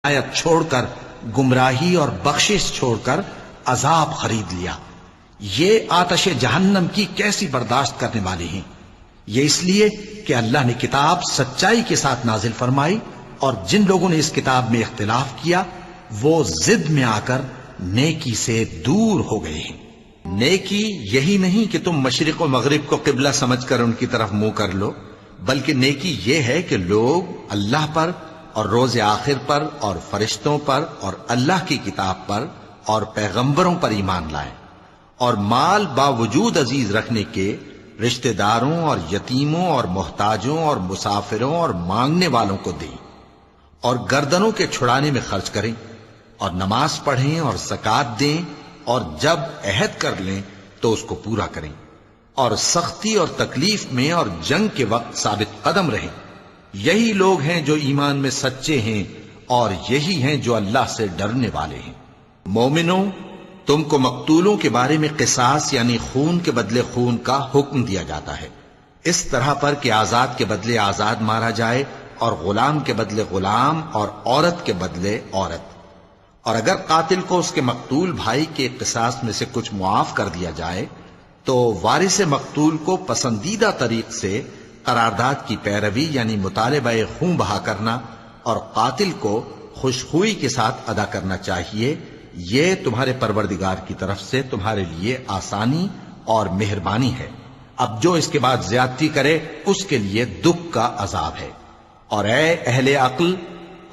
آیت چھوڑ کر گمراہی اور بخشش چھوڑ کر عذاب خرید لیا۔ یہ آتش جہنم کی کیسی برداشت کرنے والے ہیں؟ یہ اس لیے کہ اللہ نے کتاب سچائی کے ساتھ نازل فرمائی، اور جن لوگوں نے اس کتاب میں اختلاف کیا وہ ضد میں آ کر نیکی سے دور ہو گئے ہیں۔ نیکی یہی نہیں کہ تم مشرق و مغرب کو قبلہ سمجھ کر ان کی طرف منہ کر لو، بلکہ نیکی یہ ہے کہ لوگ اللہ پر اور روز آخر پر اور فرشتوں پر اور اللہ کی کتاب پر اور پیغمبروں پر ایمان لائیں، اور مال باوجود عزیز رکھنے کے رشتہ داروں اور یتیموں اور محتاجوں اور مسافروں اور مانگنے والوں کو دیں، اور گردنوں کے چھڑانے میں خرچ کریں، اور نماز پڑھیں اور زکوٰۃ دیں، اور جب عہد کر لیں تو اس کو پورا کریں، اور سختی اور تکلیف میں اور جنگ کے وقت ثابت قدم رہیں۔ یہی لوگ ہیں جو ایمان میں سچے ہیں، اور یہی ہیں جو اللہ سے ڈرنے والے ہیں۔ مومنوں، تم کو مقتولوں کے بارے میں قصاص یعنی خون کے بدلے خون کا حکم دیا جاتا ہے، اس طرح پر کہ آزاد کے بدلے آزاد مارا جائے، اور غلام کے بدلے غلام، اور عورت کے بدلے عورت۔ اور اگر قاتل کو اس کے مقتول بھائی کے قصاص میں سے کچھ معاف کر دیا جائے تو وارث مقتول کو پسندیدہ طریق سے قرارداد کی پیروی یعنی مطالبہ خون بہا کرنا اور قاتل کو خوشخوئی کے ساتھ ادا کرنا چاہیے۔ یہ تمہارے پروردگار کی طرف سے تمہارے لیے آسانی اور مہربانی ہے۔ اب جو اس کے بعد زیادتی کرے اس کے لیے دکھ کا عذاب ہے۔ اور اے اہل عقل،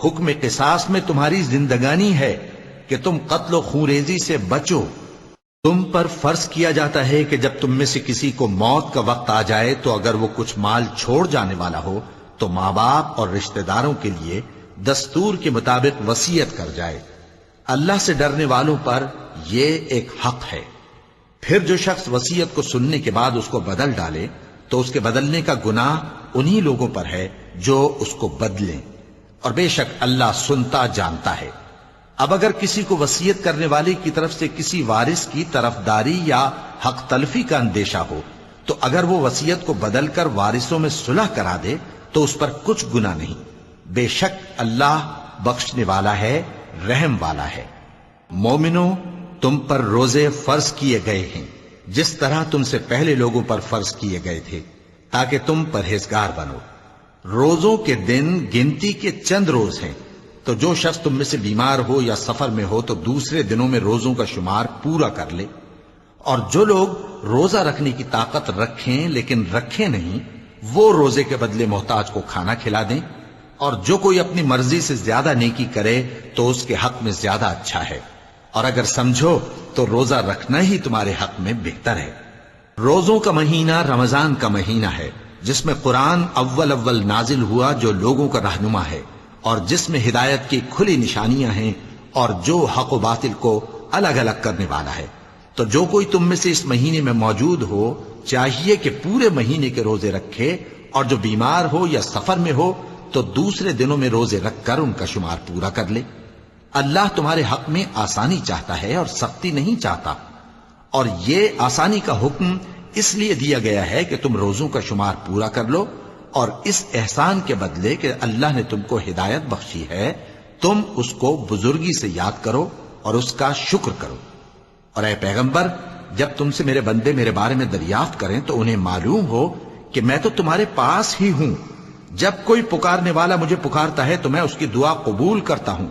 حکم قصاص میں تمہاری زندگانی ہے کہ تم قتل و خونریزی سے بچو۔ تم پر فرض کیا جاتا ہے کہ جب تم میں سے کسی کو موت کا وقت آ جائے تو اگر وہ کچھ مال چھوڑ جانے والا ہو تو ماں باپ اور رشتہ داروں کے لیے دستور کے مطابق وصیت کر جائے۔ اللہ سے ڈرنے والوں پر یہ ایک حق ہے۔ پھر جو شخص وصیت کو سننے کے بعد اس کو بدل ڈالے تو اس کے بدلنے کا گناہ انہی لوگوں پر ہے جو اس کو بدلیں، اور بے شک اللہ سنتا جانتا ہے۔ اب اگر کسی کو وصیت کرنے والے کی طرف سے کسی وارث کی طرفداری یا حق تلفی کا اندیشہ ہو تو اگر وہ وصیت کو بدل کر وارثوں میں صلح کرا دے تو اس پر کچھ گناہ نہیں، بے شک اللہ بخشنے والا ہے، رحم والا ہے۔ مومنوں، تم پر روزے فرض کیے گئے ہیں جس طرح تم سے پہلے لوگوں پر فرض کیے گئے تھے تاکہ تم پرہیزگار بنو۔ روزوں کے دن گنتی کے چند روز ہیں، تو جو شخص تم میں سے بیمار ہو یا سفر میں ہو تو دوسرے دنوں میں روزوں کا شمار پورا کر لے۔ اور جو لوگ روزہ رکھنے کی طاقت رکھیں لیکن رکھیں نہیں، وہ روزے کے بدلے محتاج کو کھانا کھلا دیں۔ اور جو کوئی اپنی مرضی سے زیادہ نیکی کرے تو اس کے حق میں زیادہ اچھا ہے، اور اگر سمجھو تو روزہ رکھنا ہی تمہارے حق میں بہتر ہے۔ روزوں کا مہینہ رمضان کا مہینہ ہے جس میں قرآن اول نازل ہوا، جو لوگوں کا رہنما ہے اور جس میں ہدایت کی کھلی نشانیاں ہیں، اور جو حق و باطل کو الگ الگ کرنے والا ہے۔ تو جو کوئی تم میں سے اس مہینے میں موجود ہو چاہیے کہ پورے مہینے کے روزے رکھے، اور جو بیمار ہو یا سفر میں ہو تو دوسرے دنوں میں روزے رکھ کر ان کا شمار پورا کر لے۔ اللہ تمہارے حق میں آسانی چاہتا ہے اور سختی نہیں چاہتا، اور یہ آسانی کا حکم اس لیے دیا گیا ہے کہ تم روزوں کا شمار پورا کر لو، اور اس احسان کے بدلے کہ اللہ نے تم کو ہدایت بخشی ہے تم اس کو بزرگی سے یاد کرو اور اس کا شکر کرو۔ اور اے پیغمبر، جب تم سے میرے بندے میرے بارے میں دریافت کریں تو انہیں معلوم ہو کہ میں تو تمہارے پاس ہی ہوں۔ جب کوئی پکارنے والا مجھے پکارتا ہے تو میں اس کی دعا قبول کرتا ہوں۔